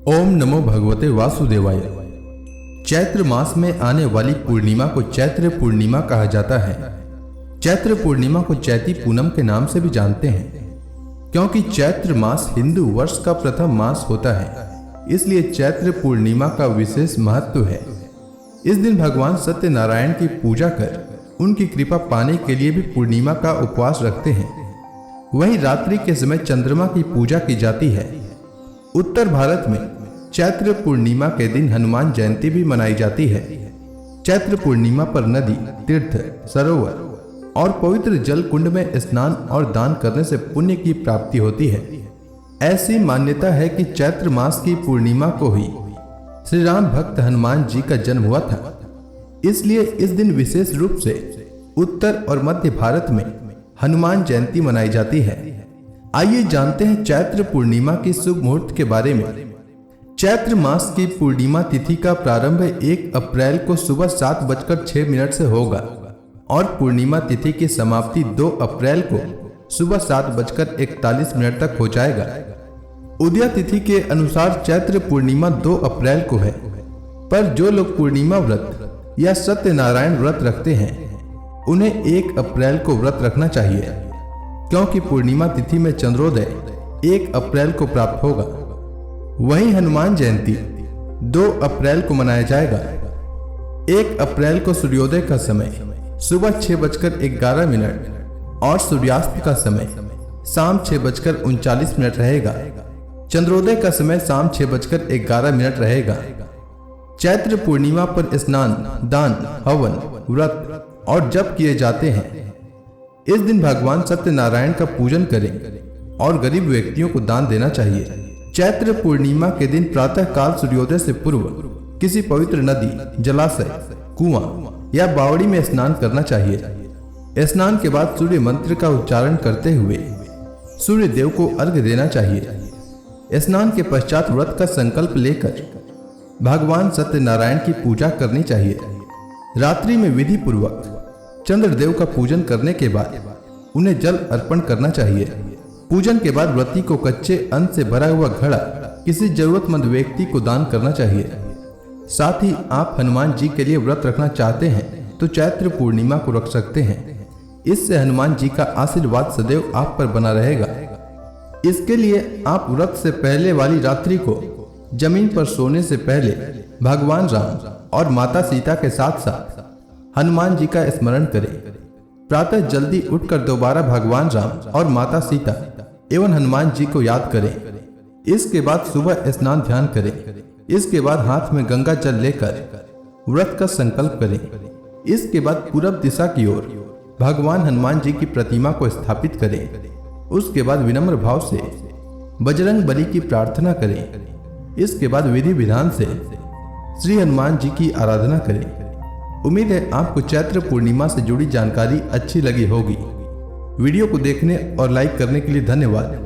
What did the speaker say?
ओम नमो भगवते वासुदेवाय। चैत्र मास में आने वाली पूर्णिमा को चैत्र पूर्णिमा कहा जाता है। चैत्र पूर्णिमा को चैती पूनम के नाम से भी जानते हैं, क्योंकि चैत्र मास हिंदू वर्ष का प्रथम मास होता है, इसलिए चैत्र पूर्णिमा का विशेष महत्व है। इस दिन भगवान सत्यनारायण की पूजा कर उनकी कृपा पाने के लिए भी पूर्णिमा का उपवास रखते हैं। वहीं रात्रि के समय चंद्रमा की पूजा की जाती है। उत्तर भारत में चैत्र पूर्णिमा के दिन हनुमान जयंती भी मनाई जाती है। चैत्र पूर्णिमा पर नदी, तीर्थ, सरोवर और पवित्र जल कुंड में स्नान और दान करने से पुण्य की प्राप्ति होती है। ऐसी मान्यता है कि चैत्र मास की पूर्णिमा को ही श्री राम भक्त हनुमान जी का जन्म हुआ था, इसलिए इस दिन विशेष रूप से उत्तर और मध्य भारत में हनुमान जयंती मनाई जाती है। आइए जानते हैं चैत्र पूर्णिमा की शुभ मुहूर्त के बारे में। चैत्र मास की पूर्णिमा तिथि का प्रारंभ 1 अप्रैल को सुबह 7:06 से होगा और पूर्णिमा तिथि की समाप्ति 2 अप्रैल को सुबह 7:41 तक हो जाएगा। उदया तिथि के अनुसार चैत्र पूर्णिमा 2 अप्रैल को है, पर जो लोग पूर्णिमा व्रत या सत्यनारायण व्रत रखते हैं उन्हें 1 अप्रैल को व्रत रखना चाहिए, क्योंकि पूर्णिमा तिथि में चंद्रोदय 1 अप्रैल को प्राप्त होगा। वहीं हनुमान जयंती 2 अप्रैल को मनाया जाएगा। 1 अप्रैल को सूर्योदय का समय सुबह 6:11 और सूर्यास्त का समय शाम 6:39 रहेगा। चंद्रोदय का समय शाम 6:11 रहेगा। चैत्र पूर्णिमा पर स्नान, दान, हवन, व्रत और जप किए जाते हैं। इस दिन भगवान सत्यनारायण का पूजन करें और गरीब व्यक्तियों को दान देना चाहिए। चैत्र पूर्णिमा के दिन प्रातः काल सूर्योदय से पूर्व किसी पवित्र नदी, जलाशय, कुआं या बावड़ी में स्नान करना चाहिए। स्नान के बाद सूर्य मंत्र का उच्चारण करते हुए सूर्य देव को अर्घ्य देना चाहिए। स्नान के पश्चात व्रत का संकल्प लेकर भगवान सत्यनारायण की पूजा करनी चाहिए। रात्रि में विधि पूर्वक चंद्रदेव का पूजन करने के बाद उन्हें जल अर्पण करना चाहिए। पूजन के बाद व्रती को कच्चे अन्न से भरा हुआ घड़ा किसी जरूरतमंद व्यक्ति को दान करना चाहिए। साथ ही आप हनुमान जी के लिए व्रत रखना चाहते हैं तो चैत्र पूर्णिमा को रख सकते हैं। इससे हनुमान जी का आशीर्वाद सदैव आप पर बना रहेगा। इसके लिए आप व्रत से पहले वाली रात्रि को जमीन पर सोने से पहले भगवान राम और माता सीता के साथ साथ हनुमान जी का स्मरण करें। प्रातः जल्दी उठकर दोबारा भगवान राम और माता सीता एवं हनुमान जी को याद करें। इसके बाद सुबह स्नान ध्यान करें। इसके बाद हाथ में गंगा जल लेकर व्रत का संकल्प करें। इसके बाद पूरब दिशा की ओर भगवान हनुमान जी की प्रतिमा को स्थापित करें। उसके बाद विनम्र भाव से बजरंग बली की प्रार्थना करें। इसके बाद विधि विधान से श्री हनुमान जी की आराधना करें। उम्मीद है आपको चैत्र पूर्णिमा से जुड़ी जानकारी अच्छी लगी होगी। वीडियो को देखने और लाइक करने के लिए धन्यवाद।